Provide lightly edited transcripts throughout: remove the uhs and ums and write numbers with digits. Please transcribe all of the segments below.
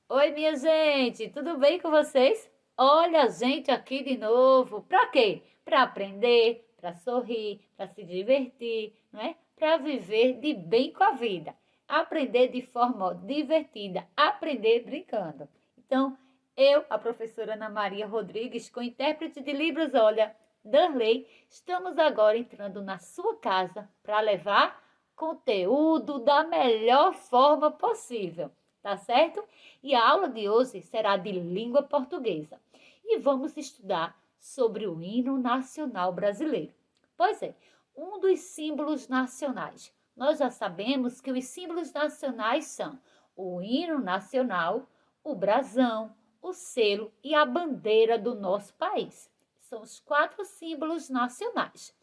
Oi, minha gente, tudo bem com vocês? Olha a gente aqui de novo. Para quê? Para aprender, para sorrir, para se divertir, não é? Para viver de bem com a vida. Aprender de forma divertida, aprender brincando. Então, eu, a professora Ana Maria Rodrigues, com intérprete de Libras, olha, Danley, estamos agora entrando na sua casa para levar conteúdo da melhor forma possível, tá certo? E a aula de hoje será de língua portuguesa e vamos estudar sobre o hino nacional brasileiro. Pois é, um dos símbolos nacionais. Nós já sabemos que os símbolos nacionais são o hino nacional, o brasão, o selo e a bandeira do nosso país. São os 4 símbolos nacionais.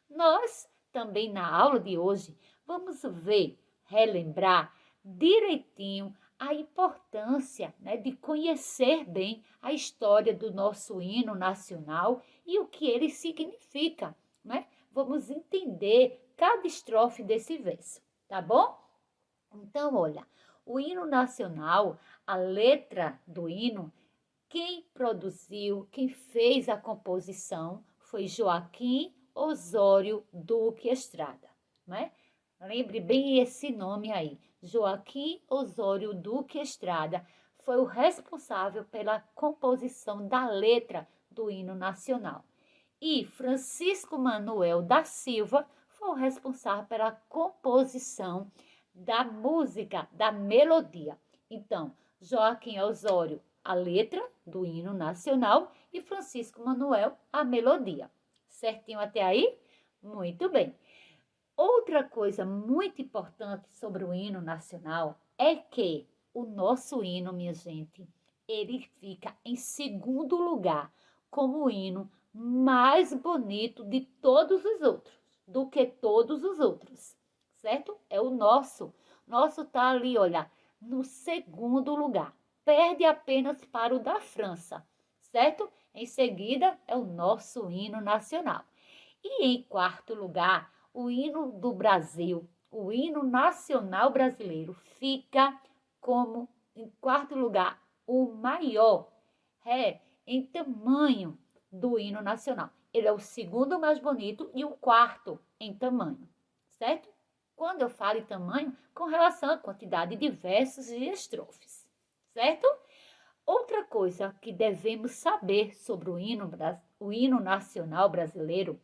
Nós também na aula de hoje vamos ver, relembrar direitinho a importância, né, de conhecer bem a história do nosso hino nacional e o que ele significa, né? Vamos entender cada estrofe desse verso, tá bom? Então, olha, o hino nacional, a letra do hino, quem produziu, quem fez a composição foi Joaquim Osório Duque Estrada, né? Lembre bem esse nome aí. Joaquim Osório Duque Estrada foi o responsável pela composição da letra do hino nacional. E Francisco Manuel da Silva foi o responsável pela composição da música, da melodia. Então, Joaquim Osório, a letra do hino nacional e Francisco Manuel, a melodia. Certinho até aí? Muito bem. Outra coisa muito importante sobre o hino nacional é que o nosso hino, minha gente, ele fica em segundo lugar como o hino mais bonito de todos os outros, do que todos os outros, certo? É o nosso. Nosso tá ali, olha, no segundo lugar. Perde apenas para o da França, certo? Em seguida é o nosso hino nacional. E em quarto lugar, o hino do Brasil, o hino nacional brasileiro, fica como, em quarto lugar, o maior, em tamanho do hino nacional. Ele é o segundo mais bonito e o quarto em tamanho, certo? Quando eu falo em tamanho, com relação à quantidade de versos e estrofes, certo? Outra coisa que devemos saber sobre o hino nacional brasileiro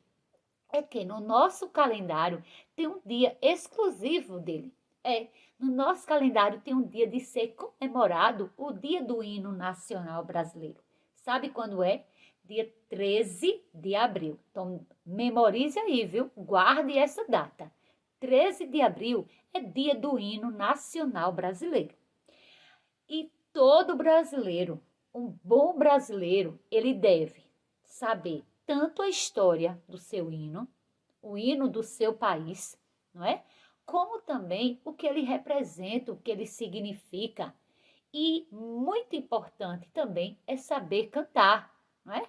é que no nosso calendário tem um dia exclusivo dele. No nosso calendário tem um dia de ser comemorado o Dia do Hino Nacional Brasileiro. Sabe quando é? Dia 13 de abril. Então, memorize aí, viu? Guarde essa data. 13 de abril é Dia do Hino Nacional Brasileiro. E todo brasileiro, um bom brasileiro, ele deve saber tanto a história do seu hino, o hino do seu país, não é? Como também o que ele representa, o que ele significa. E muito importante também é saber cantar, não é?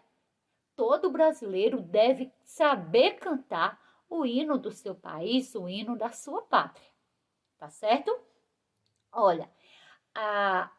Todo brasileiro deve saber cantar o hino do seu país, o hino da sua pátria, tá certo? Olha,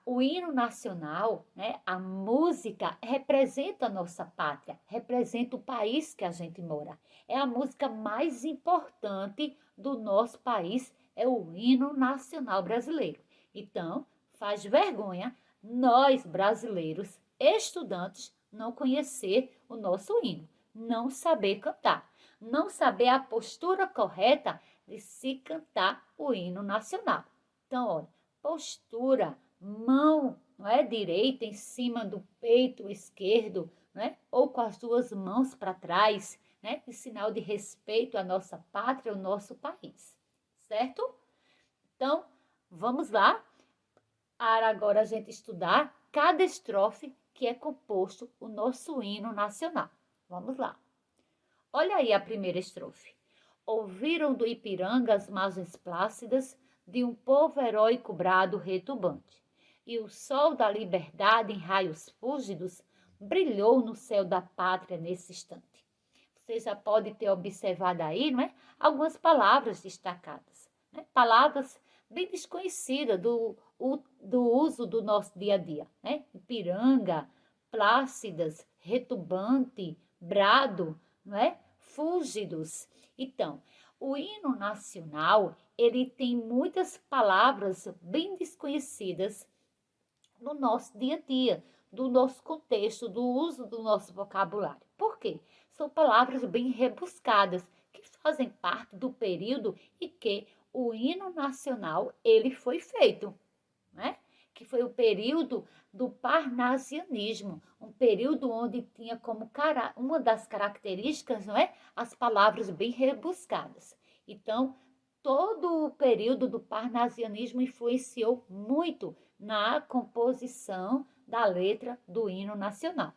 o hino nacional, né, a música representa a nossa pátria, representa o país que a gente mora. É a música mais importante do nosso país, é o hino nacional brasileiro. Então, faz vergonha nós brasileiros, estudantes, não conhecer o nosso hino, não saber cantar, não saber a postura correta de se cantar o hino nacional. Então, olha, postura, mão, não é, direita em cima do peito esquerdo, não é? Ou com as duas mãos para trás, né? Em sinal de respeito à nossa pátria, ao nosso país, certo? Então, vamos lá para agora a gente estudar cada estrofe que é composto o nosso hino nacional. Vamos lá. Olha aí a primeira estrofe. Ouviram do Ipiranga as margens plácidas de um povo heróico brado retumbante, e o sol da liberdade em raios fúlgidos brilhou no céu da pátria nesse instante. Você já pode ter observado aí, não é? Algumas palavras destacadas, né? Palavras bem desconhecidas do uso do nosso dia a dia, né? Ipiranga, Plácidas, Retumbante, Brado, não é? Fúlgidos. Então, o hino nacional, ele tem muitas palavras bem desconhecidas no nosso dia a dia, do nosso contexto, do uso do nosso vocabulário. Por quê? São palavras bem rebuscadas, que fazem parte do período em que o hino nacional ele foi feito, né? Que foi o período do parnasianismo, um período onde tinha como uma das características, não é, as palavras bem rebuscadas. Então, todo o período do parnasianismo influenciou muito na composição da letra do hino nacional,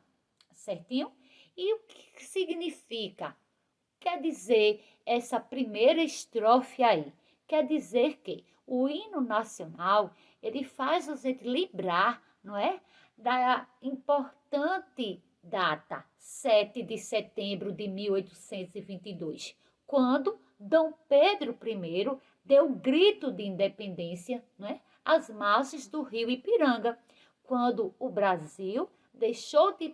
certinho? E o que significa? Quer dizer essa primeira estrofe aí? Quer dizer que o hino nacional, ele faz a gente lembrar, não é? Da importante data, 7 de setembro de 1822, quando Dom Pedro I deu o grito de independência, não é? Às margens do rio Ipiranga, quando o Brasil deixou de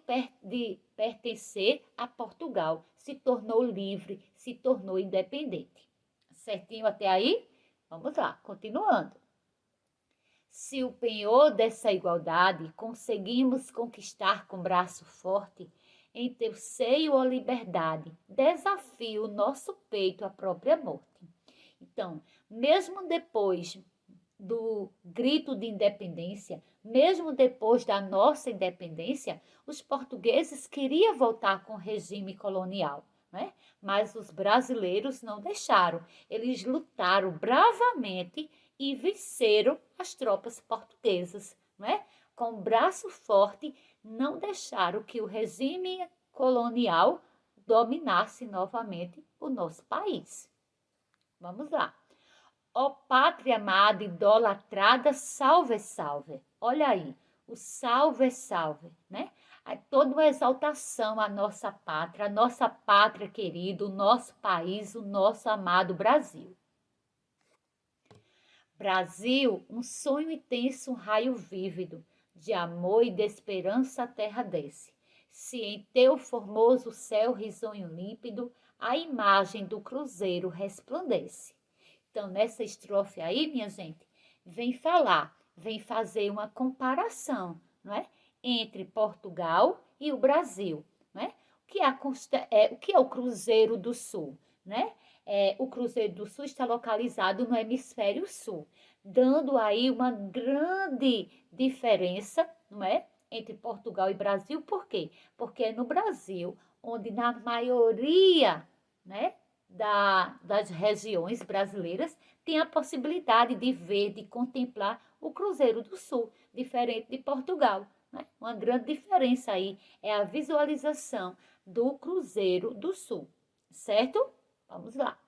pertencer a Portugal, se tornou livre, se tornou independente. Certinho até aí? Vamos lá, continuando. Se o penhor dessa igualdade conseguimos conquistar com braço forte, em teu seio, ó liberdade, desafio o nosso peito à própria morte. Então, mesmo depois do grito de independência, mesmo depois da nossa independência, os portugueses queriam voltar com o regime colonial, né? Mas os brasileiros não deixaram. Eles lutaram bravamente e venceram as tropas portuguesas, né? Com braço forte, não deixaram que o regime colonial dominasse novamente o nosso país. Vamos lá. Ó pátria amada, idolatrada, salve, salve. Olha aí, o salve, salve, né? Toda uma exaltação à nossa pátria querida, o nosso país, o nosso amado Brasil. Brasil, um sonho intenso, um raio vívido, de amor e de esperança a terra desce. Se em teu formoso céu risonho límpido, a imagem do cruzeiro resplandece. Então, nessa estrofe aí, minha gente, vem falar, vem fazer uma comparação, não é? Entre Portugal e o Brasil, não é? O que é o Cruzeiro do Sul, né? O Cruzeiro do Sul está localizado no hemisfério sul, dando aí uma grande diferença, não é? Entre Portugal e Brasil, por quê? Porque é no Brasil onde na maioria, né, das regiões brasileiras tem a possibilidade de ver, de contemplar o Cruzeiro do Sul, diferente de Portugal, né? Uma grande diferença aí é a visualização do Cruzeiro do Sul, certo? Vamos lá.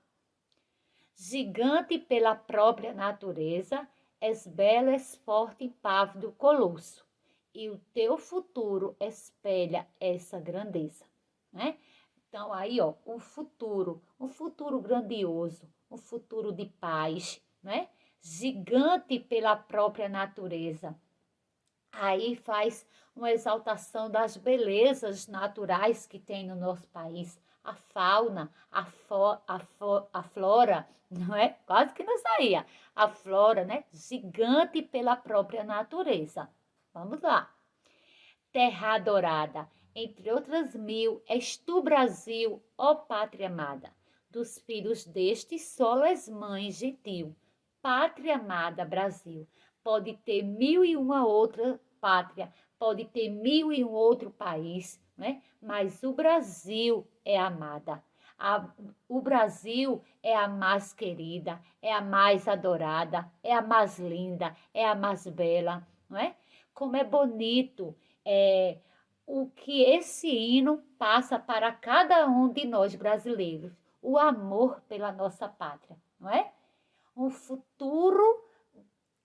Gigante pela própria natureza, és bela, és forte e pávido colosso, e o teu futuro espelha essa grandeza, né? Então, aí, ó, um futuro grandioso, um futuro de paz, né? Gigante pela própria natureza. Aí faz uma exaltação das belezas naturais que tem no nosso país. A fauna, a flora, não é? Quase que não saía. A flora, né? Gigante pela própria natureza. Vamos lá. Terra adorada, entre outras mil, és tu, Brasil, ó pátria amada. Dos filhos deste, só és mãe gentil. Pátria amada, Brasil, pode ter mil e uma outra pátria, pode ter mil e um outro país, né? Mas o Brasil é amada. O Brasil é a mais querida, é a mais adorada, é a mais linda, é a mais bela, não é? Como é bonito o que esse hino passa para cada um de nós brasileiros, o amor pela nossa pátria, não é? Um futuro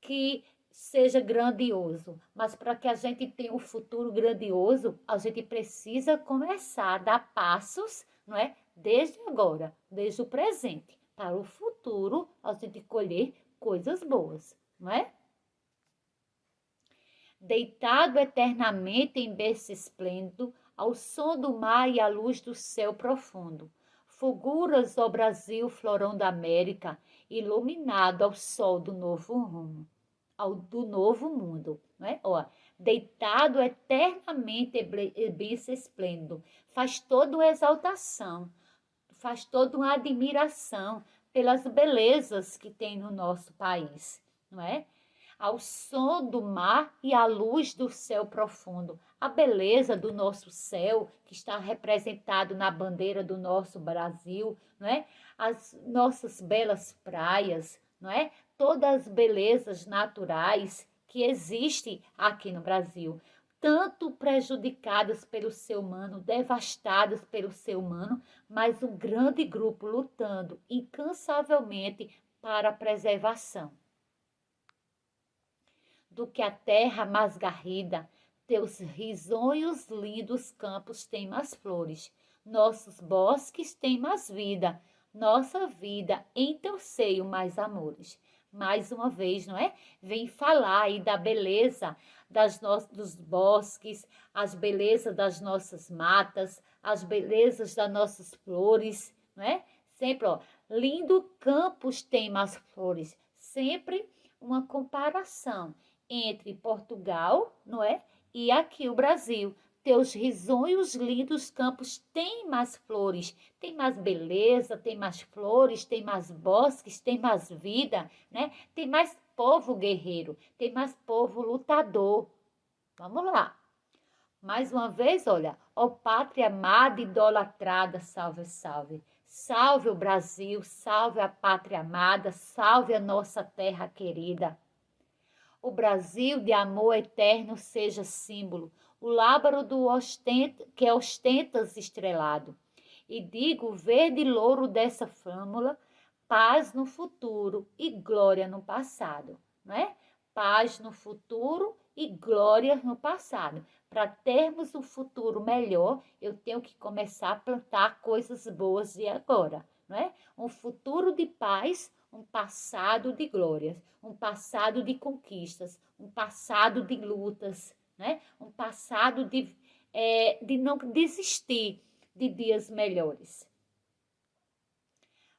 que seja grandioso, mas para que a gente tenha um futuro grandioso, a gente precisa começar a dar passos, não é? Desde agora, desde o presente, para o futuro a gente colher coisas boas, não é? Deitado eternamente em berço esplêndido, ao som do mar e à luz do céu profundo, fulguras, ó Brasil, florão da América, iluminado ao sol do novo rumo, do novo mundo, não é? Ó, deitado eternamente em berço esplêndido, faz toda uma exaltação, faz toda uma admiração pelas belezas que tem no nosso país, não é? Ao som do mar e à luz do céu profundo, a beleza do nosso céu, que está representado na bandeira do nosso Brasil, não é? As nossas belas praias, não é? Todas as belezas naturais que existem aqui no Brasil, tanto prejudicadas pelo ser humano, devastadas pelo ser humano, mas um grande grupo lutando incansavelmente para a preservação. Do que a terra mais garrida, teus risonhos lindos campos têm mais flores, nossos bosques têm mais vida, nossa vida em teu seio mais amores. Mais uma vez, não é? Vem falar aí da beleza dos bosques, as belezas das nossas matas, as belezas das nossas flores, não é? Sempre, ó, lindo campos tem mais flores, sempre uma comparação entre Portugal, não é? E aqui o Brasil. Teus risonhos lindos campos têm mais flores, tem mais beleza, tem mais flores, tem mais bosques, tem mais vida, né? Tem mais povo guerreiro, tem mais povo lutador. Vamos lá. Mais uma vez, olha, ó pátria amada, idolatrada, salve, salve. Salve o Brasil, salve a pátria amada, salve a nossa terra querida. O Brasil de amor eterno seja símbolo, o lábaro que ostentas estrelado. E digo verde louro dessa flâmula, paz no futuro e glória no passado, né? Paz no futuro e glória no passado. Para termos um futuro melhor, eu tenho que começar a plantar coisas boas de agora, não é? Um futuro de paz, um passado de glórias, um passado de conquistas, um passado de lutas, né? Um passado de não desistir de dias melhores.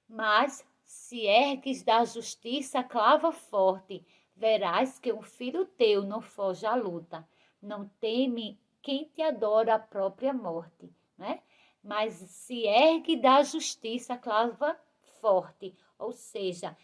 Mas se ergues da justiça a clava forte, verás que um filho teu não foge à luta, não teme quem te adora a própria morte, né? Mas se ergue da justiça a clava forte, ou seja,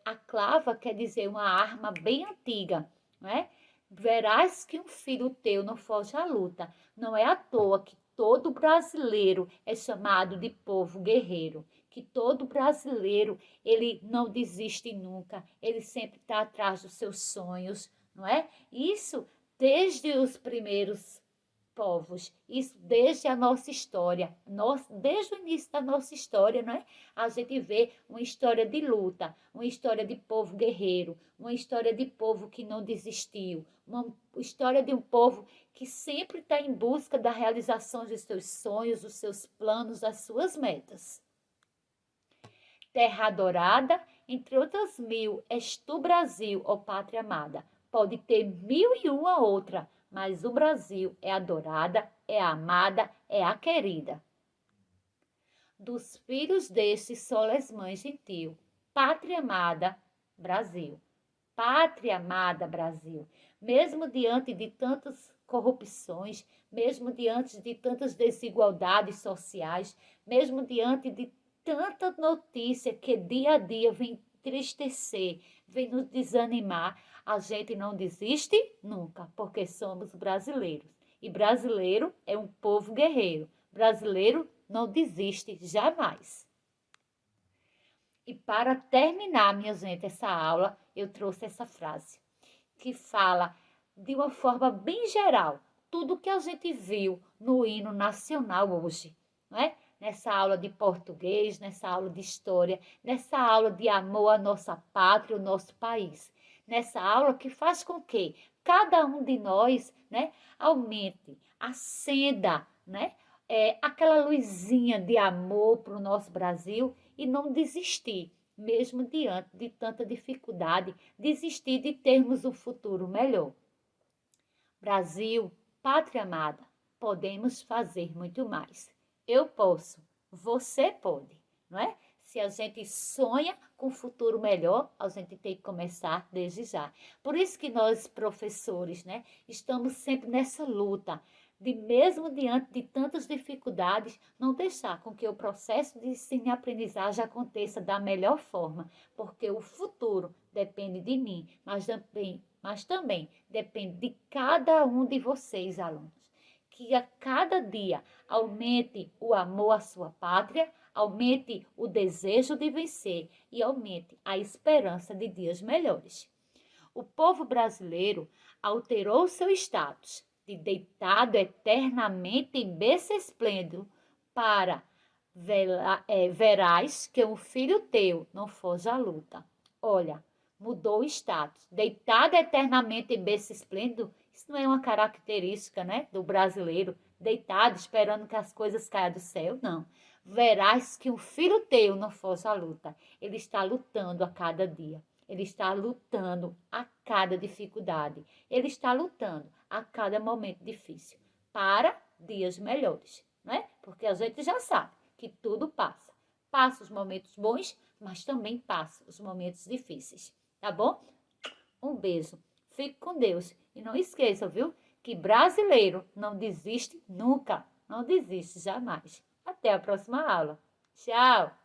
a clava quer dizer uma arma bem antiga, né? Verás que um filho teu não foge à luta. Não é à toa que todo brasileiro é chamado de povo guerreiro, que todo brasileiro, ele não desiste nunca, ele sempre está atrás dos seus sonhos, não é? Isso desde os primeiros povos, isso desde a nossa história, desde o início da nossa história, não é? A gente vê uma história de luta, uma história de povo guerreiro, uma história de povo que não desistiu, uma história de um povo que sempre está em busca da realização dos seus sonhos, dos seus planos, das suas metas. Terra adorada, entre outras mil, és tu, Brasil, ó pátria amada. Pode ter 1001 outra, mas o Brasil é adorada, é amada, é a querida. Dos filhos deste só és mãe gentil, pátria amada, Brasil. Pátria amada, Brasil. Mesmo diante de tantas corrupções, mesmo diante de tantas desigualdades sociais, mesmo diante de tanta notícia que dia a dia vem entristecer, vem nos desanimar, a gente não desiste nunca, porque somos brasileiros. E brasileiro é um povo guerreiro. Brasileiro não desiste jamais. E para terminar, minha gente, essa aula, eu trouxe essa frase, que fala de uma forma bem geral, tudo que a gente viu no hino nacional hoje, não é? Nessa aula de português, nessa aula de história, nessa aula de amor à nossa pátria, ao nosso país. Nessa aula que faz com que cada um de nós, né, aumente, acenda, né, aquela luzinha de amor para o nosso Brasil e não desistir, mesmo diante de tanta dificuldade, desistir de termos um futuro melhor. Brasil, pátria amada, podemos fazer muito mais. Eu posso, você pode, não é? Se a gente sonha com um futuro melhor, a gente tem que começar desde já. Por isso que nós, professores, né, estamos sempre nessa luta de, mesmo diante de tantas dificuldades, não deixar com que o processo de ensino e aprendizagem aconteça da melhor forma, porque o futuro depende de mim, mas também depende de cada um de vocês, alunos. Que a cada dia aumente o amor à sua pátria, aumente o desejo de vencer e aumente a esperança de dias melhores. O povo brasileiro alterou seu status de deitado eternamente em berço esplêndido para verás que um filho teu não foge à luta. Olha, mudou o status. Deitado eternamente em berço esplêndido, isso não é uma característica, né, do brasileiro. Deitado, esperando que as coisas caiam do céu, não. Verás que um filho teu não foge à luta. Ele está lutando a cada dia. Ele está lutando a cada dificuldade. Ele está lutando a cada momento difícil para dias melhores, não é? Porque a gente já sabe que tudo passa. Passa os momentos bons, mas também passa os momentos difíceis, tá bom? Um beijo. Fique com Deus. E não esqueça, viu? Que brasileiro não desiste nunca. Não desiste jamais. Até a próxima aula. Tchau!